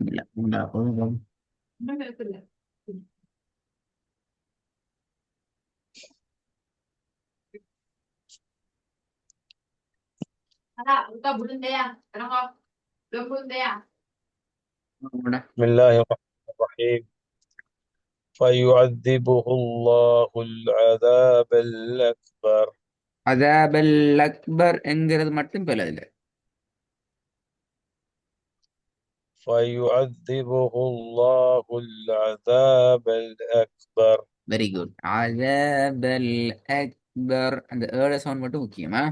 இல்ல மூன்றாவது. بسم الله الرحمن الرحيم. فيعذبه الله العذاب الأكبر. அதாபல் அக்பர் என்கிறது மட்டும் பிழை இல்லை. فيعذبه الله العذاب الأكبر. Very good. அதாபல் அக்பர் அந்த சவுண்ட் மட்டும் முக்கியமா?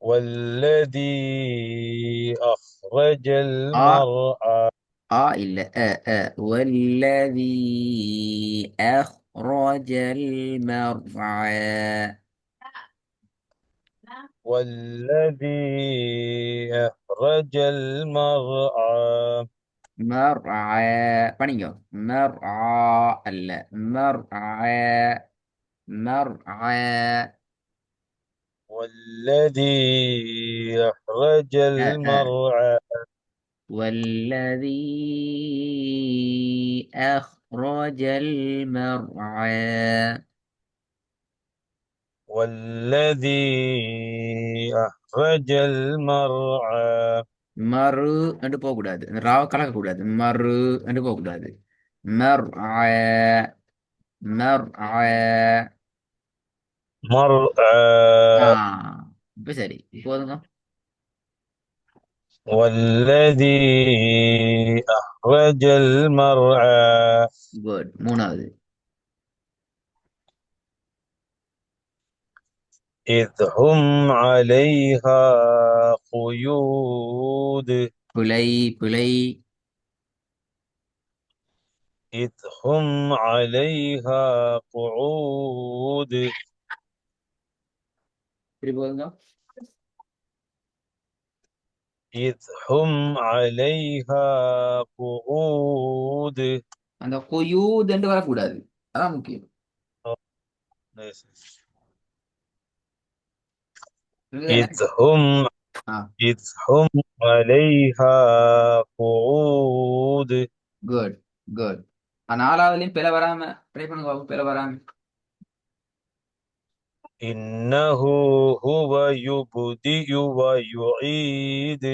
والذي أخرج ஆ المرعى. இல்ல والذي أخرج المرعى. والذي أخرج المرعى. مرعى படிங்க. مرعى அல்ல مرعى. مرعى. والذي أخرج آه. المرعى. والذي أخرج المرعى. والذي أخرج المرعى. மறு என்று போகக்கூடாது. இந்த ராவ கலக்கக்கூடாது. மறு என்று போகக்கூடாது. مرعى. مرعى. ஆ مرعى. இப்ப சரி போதுங்க. والذي أخرج المرعى. குட். மூணாவது. إذ هم عليها قيود. பிழை. பிழை. إذ هم عليها قعود. சரி போதுங்க. إذ هم عليها قعود. அந்த கொயூத் என்று வரக்கூடாது. அதான் முக்கியம். إذ இதுதானே? هم ஆ إذ هم عليها قعود. குட். குட். நாலாவதுலயும் பிழை வராம ட்ரை பண்ணுங்க பாப்போம். பிழை வராம. إنه هو يبدئ ويعيد.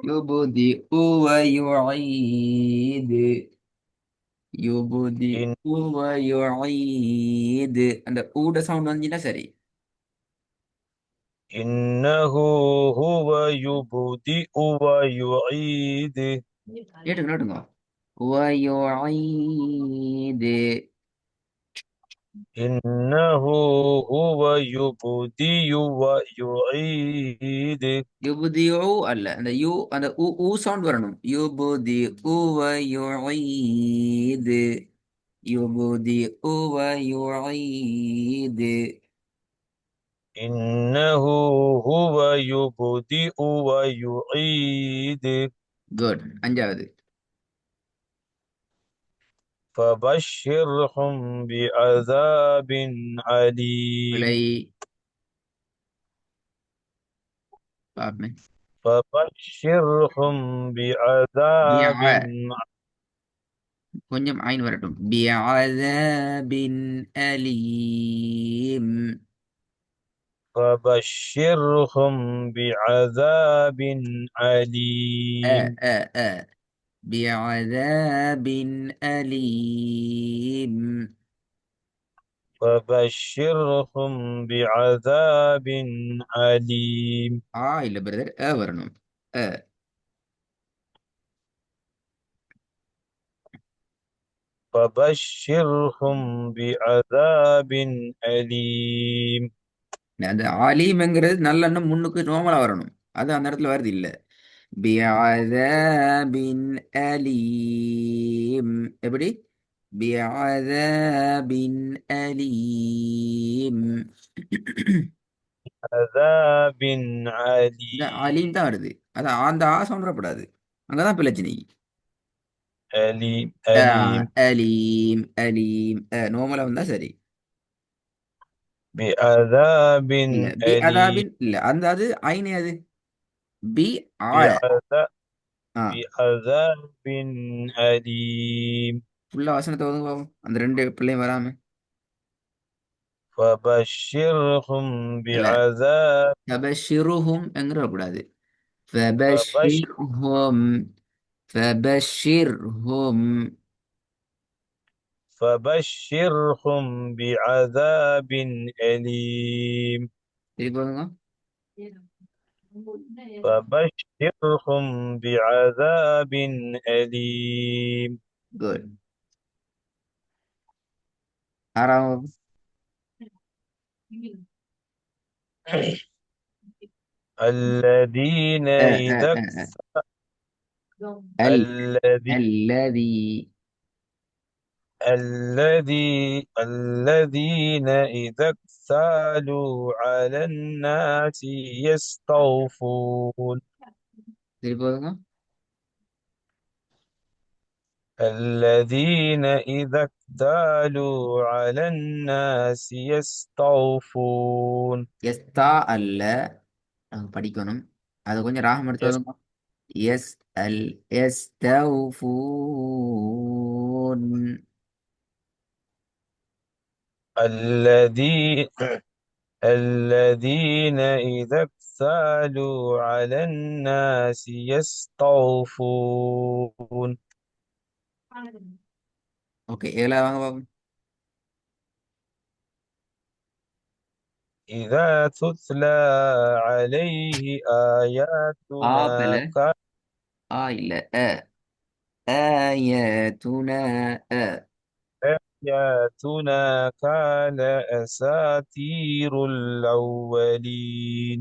يبدئ ويعيد. يبدئ إن ويعيد அந்த ஊட சவுண்ட் வந்துச்சுன்னா சரி. إنه هو يبدئ ويعيد. கேட்டுங்க கேட்டுங்க. ويعيد. إنه هو يبدئ ويعيد. يبدئ அல்ல அந்த யூ அந்த ஊ சவுண்ட் வரணும். يبدئ ويعيد. يبدئ ويعيد. إنه هو يبدئ ويعيد. குட். அஞ்சாவது. فبشرهم بعذاب பிழை. أليم. பாப்பேன். فبشرهم بعذاب. بيع. கொஞ்சம் ஐன் வரட்டும். بعذاب أليم. فبشرهم بعذاب أليم. آ بعذاب أليم. فبشرهم بعذاب أليم. இல்ல பிரதர் வரணும். அ فبشرهم بعذاب أليم. அந்த ஆலீம்ங்கிறது நல்லெண்ணம் முன்னுக்கு நோமலா வரணும். அது அந்த இடத்துல வருது இல்ல. بعذاب أليم. எப்படி? بعذاب أليم. عذاب இந்த அலீம் عليم. தான் வருது. அதான் அந்த சவுண்ட் வரக்கூடாது. அங்கதான் பிரச்சனை. أليم أليم. அலீம். அலீம் நோமலா வந்தா சரி. بعذاب இல்ல பி أليم. அதாபின் இல்ல அந்த அது ஐனே அது. பி ஆ بعذاب ஆ بعذاب أليم ஃபுல்லா வசனத்தை வந்து பாப்போம் அந்த ரெண்டு பிள்ளையும் வராம. فبشرهم இல்ல بعذاب ஃபபஷிருஹும் என்கிற கூடாது. فبش ஃபபஷிர்ஹும் ஃபபஷிர்ஹும். فبشرهم بعذاب أليم திருப்பி பாருங்க. فبشرهم بعذاب أليم குட். ஆறாவது. الذين அ அ إذا அ அ. அல் الذي அல்லதி. الذين إذا اكتالوا على الناس يستوفون திருப்பி பாருங்க. الذين إذا اكتالوا على الناس يستوفون எஸ்தா அல்ல, நாங்க படிக்கணும். அது கொஞ்சம் ராகம் எடுத்து يس- வருங்க. எஸ் அல் எஸ்தௌஃபூன். الذي الذين إذا اكتالوا على الناس يستوفون ஓகே, ஏழாவது வாங்க பாப்போம். إذا تتلى عليه ஆ آياتنا பல. ஆ இல்ல அ. آياتنا أ. آياتنا كان أساطير الأولين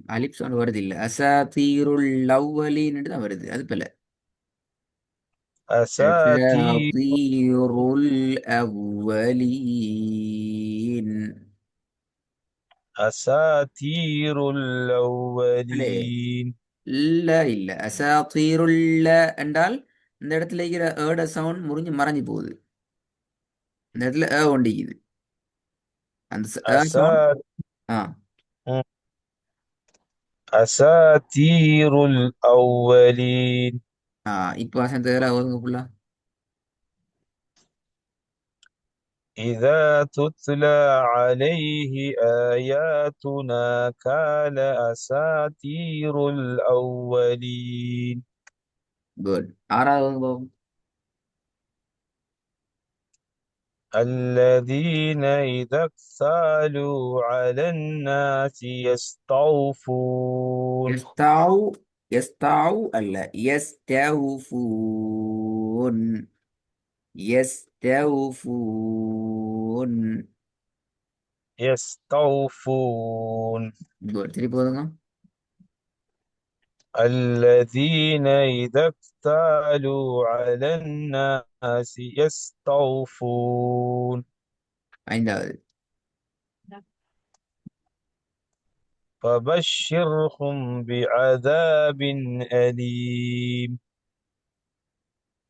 அலிப் சவுண்ட் வருது இல்ல, அசாதீருல் அவ்வலீன் தான் வருது, அது போல. أساطير அசாதீருல் அவ்வலீன். أساطير இல்லே, الأولين இல்ல இல்ல அசாதீருல்ல என்றால் இந்த இடத்துல இருக்கிற ஏட சவுண்ட் முறிஞ்சு மறைஞ்சு போகுது. இந்த இடத்துல ஒண்டிக்குது அந்த சவுண்ட். أسا ஆ أساطير الأولين ஆ இப்போ வசந்த ஒதுங்க ஃபுல்லா. إذا تتلى عليه آياتنا كان أساطير الأولين குட். ஆறாவது பாப்போம். الذين إذا اكتالوا على الناس يستوفون يستعو. يستعو ألا يستوفون. يستوفون. يستوفون قول تري போதுங்க. الذين إذا اكتالوا على الناس يستوفون ஐந்தாவது. فبشرهم بعذاب أليم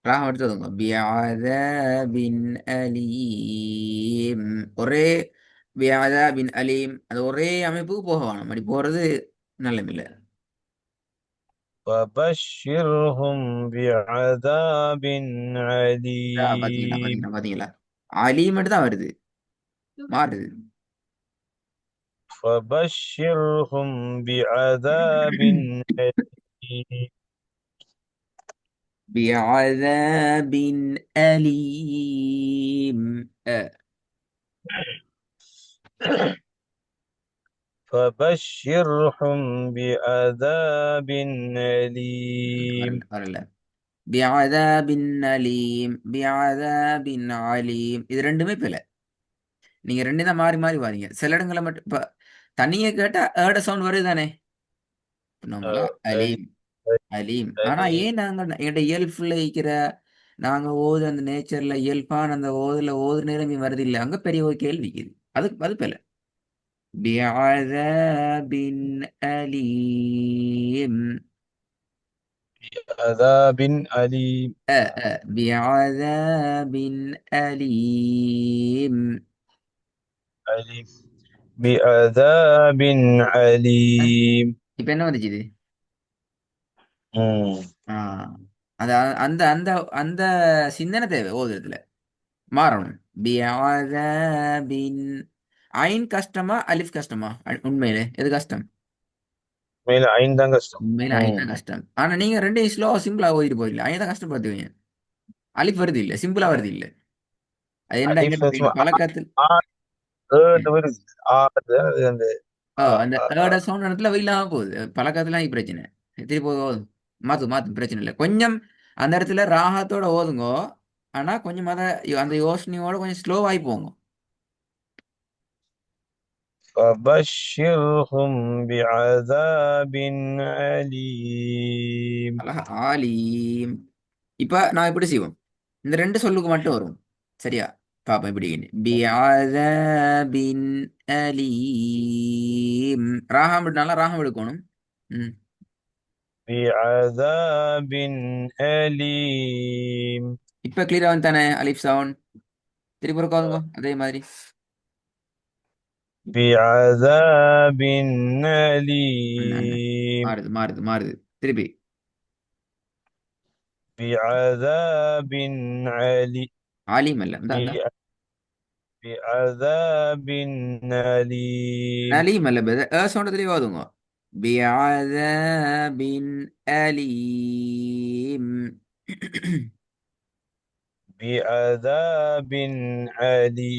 ராகம் எடுத்ததுங்க. பியாதாபின் அலீம். ஒரே பியாதாபின் அலீம், அது ஒரே அமைப்புக்கு போக வேணும், அப்படி போறது நல்லமில்லை. فبشرهم بعذاب பாத்தீங்களா عليم பாத்தீங்களா பாத்தீங்களா, அலீம் மட்டும் தான் வருது, மாறுது. فبشرهم بعذاب أليم بعذاب أليم فبشرهم بعذاب أليم வரல வரல. பிஅதாபின் அலீம் பிஅதாபின் அலீம், இது ரெண்டுமே பிழை. நீங்க ரெண்டு தான் மாறி மாறி வாரீங்க. சில இடங்களை மட்டும் இப்ப தனியே கேட்டா ஏட சவுண்ட் வருது தானே. நம்மளா أليم அலீம் அலீம். ஆனா أليم ஏன் நாங்க எங்கள்ட இயல்புல இருக்கிற நாங்க ஓது அந்த நேச்சர்ல இயல்பான அந்த ஓதுல ஓது நிலைமை வருது இல்லை, அங்க பெரிய ஒரு கேள்வி இது. அது பிழை. பிஅதாபின் அலீம். عذاب أليم بعذاب أليم. أليم بعذاب عليم இப்ப என்ன வந்துச்சு இது? ம். ஆ, அது அந்த அந்த அந்த சிந்தனை தேவை ஓதுறதுல மாறணும். பின் ஐன் கஷ்டமா அலிஃப் கஷ்டமா? உண்மையிலே எது கஷ்டம்? மேல ஐந்தாம் கஷ்டம். உண்மையில ஐன் ம். தான் கஷ்டம். ஆனா நீங்க ரெண்டையும் ஸ்லோ சிம்பிளா ஓதிட்டு போயிடல. ஐன் தான் கஷ்டப்படுத்துவீங்க. அலிஃப் வருது இல்ல, சிம்பிளா வருது இல்ல. அது என்ன அலிஃப் எங்கிட்ட சும்மா பழக்கத்தில். ஆ ஏன்னு வருது. ஆறு அது அந்த அந்த ஏட சவுண்ட் இடத்துல இல்லாம போகுது. பழக்கத்துல பிரச்சனை. திருப்பி ஓதும். மாத்து மாத்து பிரச்சனை இல்லை. கொஞ்சம் அந்த இடத்துல ராகத்தோட ஓதுங்கோ. ஆனா கொஞ்சம் அந்த யோசனையோட கொஞ்சம் ஸ்லோவாகி போங்க. فبشرهم بعذاب أليم. அழகா ஆலீம். இப்ப நான் இப்படி செய்வோம். இந்த ரெண்டு சொல்லுக்கு மட்டும் வரும். சரியா? பாப்போம் இப்படி. பின் அலீம். ராகம் விட்டாலும் ராகம் எடுக்கணும். ம். بعذاب أليم. இப்ப கிளியரா வந்து தானே அலிஃப் சவுண்ட். திருப்பி உட்காந்துங்க அதே மாதிரி. بعذاب அண்ணே. أليم. மாறுது மாறுது மாறுது. திருப்பி. بعذاب علي. ஆலிம் அல்ல. இந்த بعذاب أليم. அலீம் அல்ல. சவுண்ட் தெளிவா ஓதுங்க. பின் அலீம். بعذاب علي.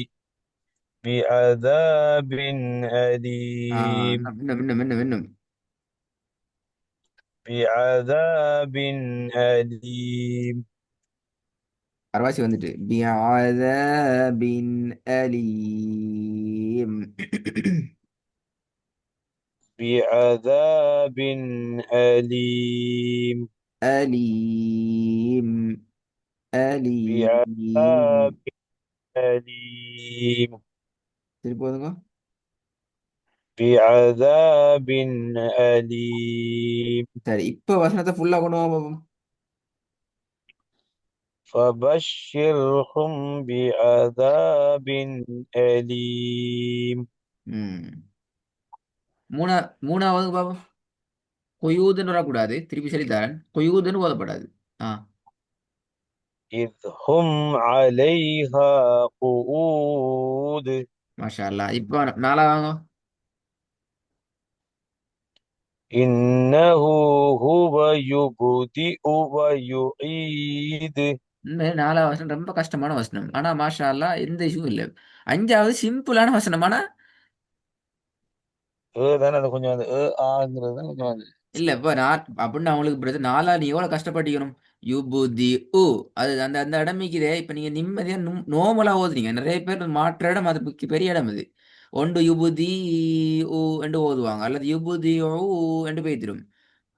بعذاب أليم. இன்னும் இன்னும் இன்னும் இன்னும். بعذاب أليم. அரவாசி வந்துட்டு பின் அலீம். بعذاب أليم. அலீம். அலீம். بعذاب أليم. திருப்பி ஓதுங்க. بعذاب أليم. சரி, இப்ப வசனத்தை ஃபுல்லா கொண்டு வாங்க பாப்போம். فبشرهم بعذاب أليم. ம். மூணா மூணாவது பாப்போம். கொயூதுன்னு வரக்கூடாது. திருப்பி சொல்லித்தரேன். கொயூதுன்னு ஓதப்படாது. ஆ. إذ هم عليها قعود. மாஷா அல்லாஹ். இப்போ நாளா வாங்க. إنه هو يبدئ ويعيد. இந்த நாலாவது வசனம் ரொம்ப கஷ்டமான வசனம். ஆனா மாஷா அல்லாஹ் எந்த இஷ்யூ இல்லை. அஞ்சாவது சிம்பிளான வசனம். ஆனா தானே அது கொஞ்சம் அது ஆங்கிறது தான் கொஞ்சம் அது. இல்ல இப்ப நான் அப்படின்னு அவங்களுக்கு பிரச்சனை. நாலா நீ எவ்வளவு கஷ்டப்பட்டுக்கணும். யுபுதி உ. அது அந்த அந்த இடம் இருக்குதே. இப்ப நீங்க நிம்மதியா நோமலா ஓதுறீங்க. நிறைய பேர் மாற்ற இடம் அது பெரிய இடம் அது. ஒன்று யுபுதி உ என்று ஓதுவாங்க, அல்லது யுபுதி ஊ என்று பேத்திரும்.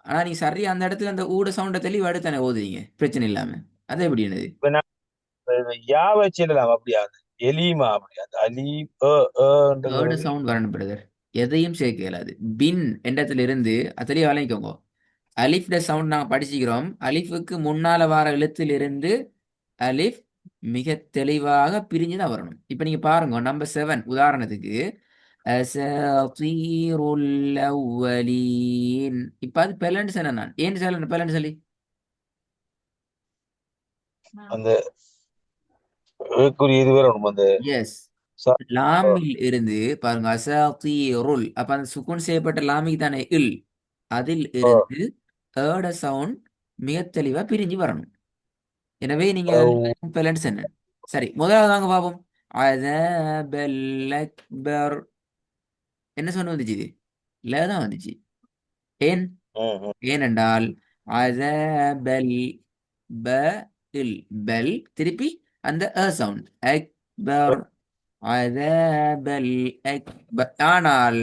ஆனா நீ சரியா அந்த இடத்துல அந்த ஊட சவுண்ட தெளிவா எடுத்தானே ஓதுறீங்க பிரச்சனை இல்லாம. அது எப்படி என்னது? இப்ப நான் யா வச்சிடலாம் அப்படியா அது எலீமா அப்படியா அது அலீம் ஏர்டு வருது. சவுண்ட் வரணும் பிரதர். எதையும் சேர்க்க இயலாது. பின் என்றத்துல இருந்து அது தெளிவா விளங்கிக்கோங்க. அலிஃப் ட சவுண்ட் நாங்க படிச்சுக்கிறோம். அலிஃபுக்கு முன்னால வர எழுத்திலிருந்து அலிஃப் மிக தெளிவாக பிரிஞ்சு தான் வரணும். இப்ப நீங்க பாருங்க நம்பர் 7 உதாரணத்துக்கு அஸாதீருல் அவ்வலீன். இப்ப அது பெலன்னு சொன்னேன் நான். ஏன் சொல்ல பெலன்னு சொல்லி? அந்த ஏக்குரிய இது வரணும் அந்த எஸ். சா- லாமில் இருந்து பாருங்க அஸாதீருல். அப்ப அந்த சுக்குன் செய்யப்பட்ட லாமிக்கு தானே இல். அதில் ஆ, இருந்து ஏட சவுண்ட் மிக தெளிவா பிரிஞ்சு வரணும். எனவே நீங்க அவு. பெலன்னு சொன்னேன். சரி, முதலாவது வாங்க பாப்போம். அஸாபல் அக்பர். என்ன சொன்ன வந்துச்சு இது? ல தான் வந்துச்சு. ஏன்? ம், ம், ஏனென்றால் அஸபல் ப இல் பெல் திருப்பி அந்த சவுண்ட் அக்பர். அஸபல் அக்பர். ஆனால்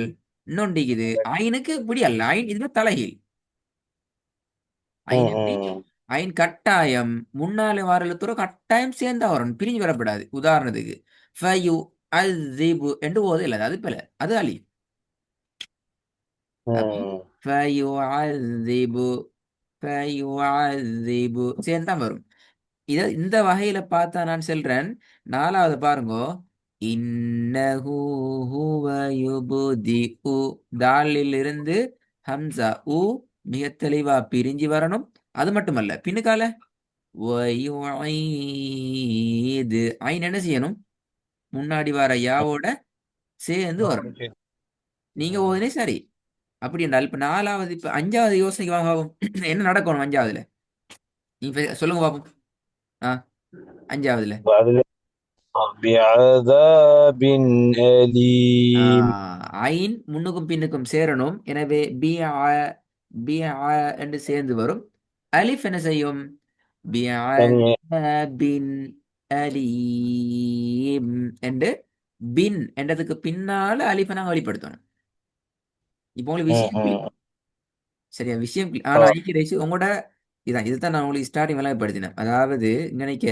இன்னொன்றிக்குது ஐனுக்கு இப்படி அல்ல. ஐன் இதுவே தலைகீழ். ம், ஐன் எப்படி? ம், ஐன் கட்டாயம் முன்னாலே வார எழுத்துறோ கட்டாயம் சேர்ந்தா வரணும், பிரிஞ்சு வரப்படாது. உதாரணத்துக்கு ஃபயு அஸிபு என்று ஓது இல்லை, அது பிழை, அது அலி. அப்போ ம். ஃபயு அஸிபு ஃபயு அஸிபு சேர்ந்தா வரும். இந்த வகையில பார்த்தா நான் சொல்றேன். நாலாவது பாருங்கோ. இன்னஹு ஹுவ யுப்திஉ. தாலில் இருந்து ஹம்சா ஊ மிக தெளிவா பிரிஞ்சு வரணும். அது மட்டுமல்ல, பின்னுக்கால வயுஈது ஐன் என்ன செய்யணும்? முன்னாடி வர யாவோட சேர்ந்து வரணும். சரி. நீங்க ம். ஓதுனே சரி. அப்படி என்றால் இப்ப நாலாவது, இப்ப அஞ்சாவது யோசனைக்கு வாங்க பாப்போம். என்ன நடக்கணும் அஞ்சாவதுல? நீங்க சொல்லுங்க பாப்போம். ஆ, அஞ்சாவதுல அதுல بعذاب أليم. ஐன் முன்னுக்கும் பின்னுக்கும் சேரணும். எனவே பி பி என்று சேர்ந்து வரும். அலிஃப் என்ன செய்யும்? ثانية. பின் அலீம் என்று பின் என்றதுக்கு பின்னால அலிஃபை நாங்கள் வெளிப்படுத்தணும். இப்போ உங்களுக்கு விஷயம் ம். சரியா? விஷயம் ஆனா آه. ஐக்கிய உங்களோட இதான் இதுதான் நான் உங்களுக்கு ஸ்டார்டிங் விளங்கப்படுத்தினேன். அதாவது நினைக்க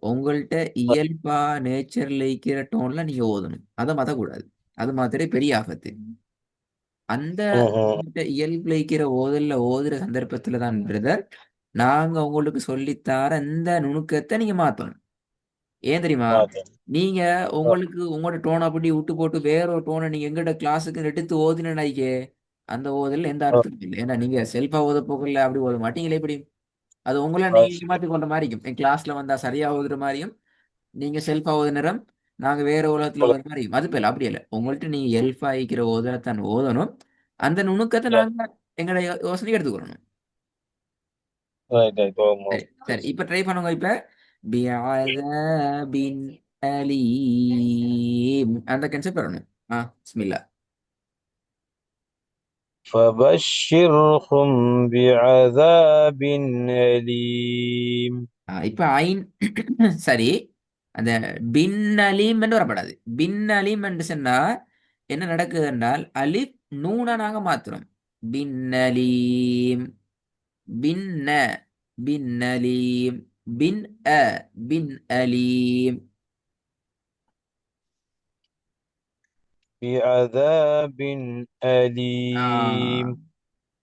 உங்கள்கிட்ட இயல்பா நேச்சர்ல இருக்கிற டோன்ல நீங்க ஓதணும். அதை மாத்தக்கூடாது. அது மாத்திரை பெரிய ஆபத்து. அந்த ம். உங்கள்ட்ட இயல்புல இருக்கிற ஓதல்ல ஓதுற சந்தர்ப்பத்துல தான் பிரதர் நாங்க உங்களுக்கு சொல்லித்தார இந்த நுணுக்கத்தை நீங்க மாத்தணும். ஏன் தெரியுமா? ماذا؟ நீங்க உங்களுக்கு உங்களோட டோன் அப்படி விட்டு போட்டு வேற ஒரு டோனை நீங்க எங்கட கிளாஸுக்கு எடுத்து ஓதினீங்க, அந்த ஓதல் எந்த அர்த்தமும் இல்லை. ஏன்னா நீங்க செல்ஃபா ஓத போகல அப்படி ஓத மாட்டீங்களே எப்படி? அது உங்களை நீங்க ஏமாத்தி கொண்ட மாதிரி இருக்கும். என் கிளாஸ்ல வந்தா சரியா ஓதுற மாதிரியும், நீங்க செல்ஃபா ஓதுனரம் நாங்க வேற உலகத்துல ஓதுற மாதிரியும். அது போல அப்படி இல்லை. உங்கள்ட்ட நீங்க எல்ஃபா இருக்கிற ஓதலைத்தான் ஓதணும். அந்த நுணுக்கத்தை நாங்க எங்களோட யோசனைக்கு எடுத்துக்கிறோம். Right, right. சரி Almost. சரி, இப்ப ட்ரை பண்ணுங்க. இப்ப பிஅதாபின் அலீம் அந்த கன்செப்ட் வரணும். பிஸ்மில்லா. فبشرهم بعذاب أليم. இப்ப ஐன் சரி. அந்த பின் அலீம் என்று வரப்படாது. பின் அலீம் என்று சொன்னா என்ன நடக்குது என்றால் அலிப் நூனா நாங்க மாத்துறோம். பின் அலீம் பின்ன பின் அலீம் பின் அ பின் அலீம். بعذاب ஆ, أليم.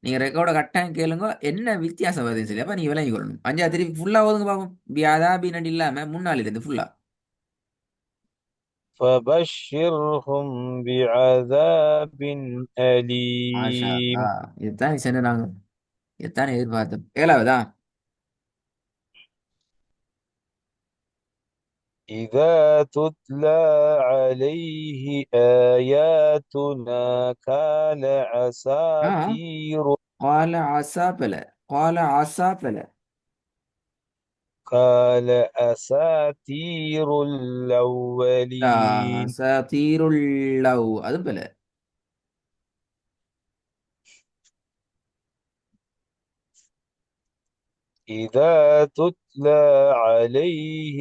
நீங்க ரெக்கார்ட கட்டாயம் கேளுங்க. என்ன வித்தியாசம் வருதுன்னு சொல்லி அப்ப நீங்க விளங்கி கொள்ளணும். அஞ்சா திருப்பி ஃபுல்லா ஓதுங்க பாப்போம். பியாதா பின்னாடி இல்லாம முன்னாள் இருந்து ஃபுல்லா. فبشرهم بعذاب மாஷா أليم. அல்லாஹ். இதுதான் சென்று நாங்க இதுதான் எதிர்பார்த்தோம். ஏழாவதா? إذا تتلى عليه آياتنا كان ஆ أساطير قال عسافல قال عسافல قال أساطير الأولين. சதீருல் லவ் அது போல. إذا تتلى عليه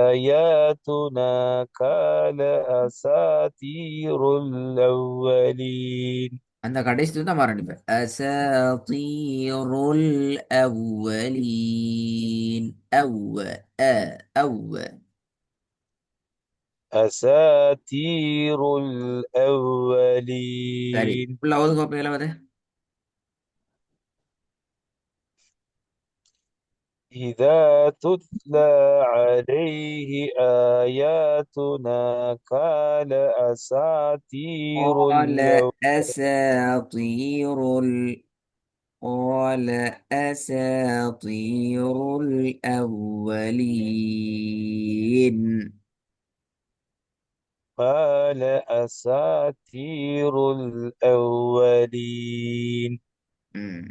آياتنا قال أساطير الأولين. அந்த கடைசி தான் மாறணும். இப்ப அசதீருல் அவ்வலீன் அவ்வ அ அவ்வ. أساطير சரி, الأولين. ஃபுல்லா ஓதுங்க பாப்போம் ஏழாவது. إذا تتلى عليه آياتنا قال أساطير قال الأولين. أساطير قال أساطير الأولين. قال أساطير الأولين. Hmm.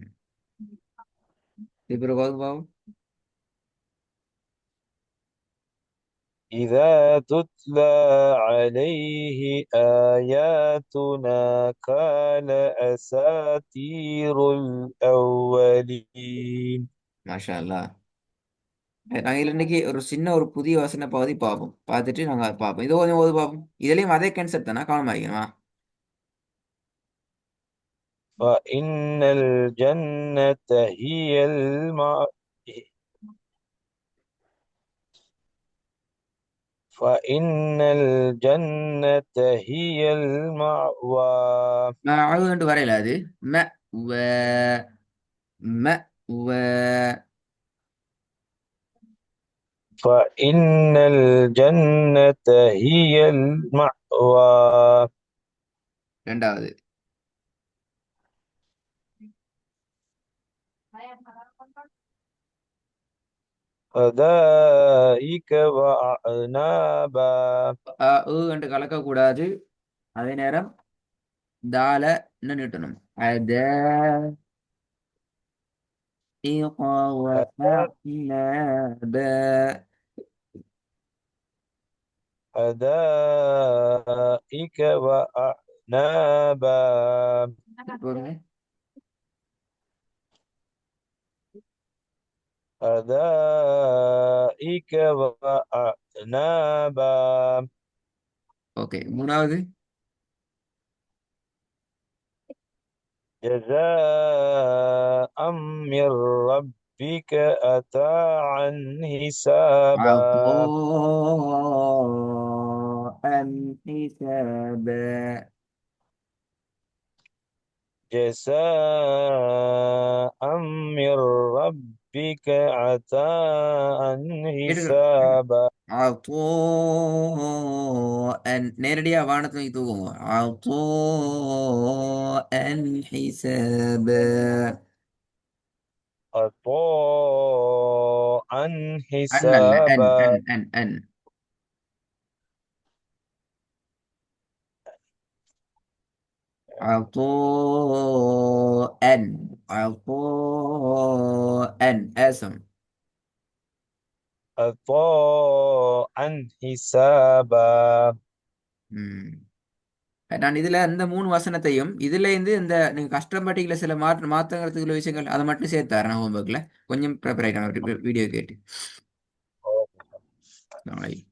Diberi bagus. إذا تتلى عليه آياتنا قال أساطير الأولين. Masya Allah. நாங்கள் இன்னைக்கு ஒரு சின்ன ஒரு புதிய வசன பகுதி பார்ப்போம். பார்த்துட்டு நாங்கள் அதை பார்ப்போம். இது கொஞ்சம் போது பார்ப்போம். இதுலேயும் அதே கான்செப்ட் தானே, கவனமாக இருக்கணுமா? فإن الجنة هي فإن الجنة هي المأوى. அழுதுன்ட்டு வரையில அது ம வ ம வ فإن الجنة هي المأوى. ரெண்டாவது حدائق وأعنابا. என்று கலக்கக்கூடாது. அதே நேரம் தால நின்னுட்டணும். அத وأعنابا. حدائق وأعنابا. போதுங்க. حدائق وأعنابا. ஓகே, மூணாவது. جزاء من ربك أتاعا حسابا. عطاء حسابا. جزاء من ربك عطاء கேட்டுக்கிறேன். حسابا. நேரடியா வானத்தை நோக்கி தூக்குங்க. حسابا. عطاء அன் அல்ல, அன் حسابا. An an an. عطاء. عطاء آسم. عطاء حسابا. ம். நான் இதுல இந்த மூணு வசனத்தையும் இதுல இருந்து இந்த நீங்க கஷ்டப்பட்டீங்களா சில மாத்தங்கிறதுக்கு உள்ள விஷயங்கள் அதை மட்டும் சேர்த்து தரேன் ஹோம்ஒர்க்ல. கொஞ்சம் ப்ரிப்பேர் ஆகிட்டாங்க வீடியோ கேட்டு. நாளை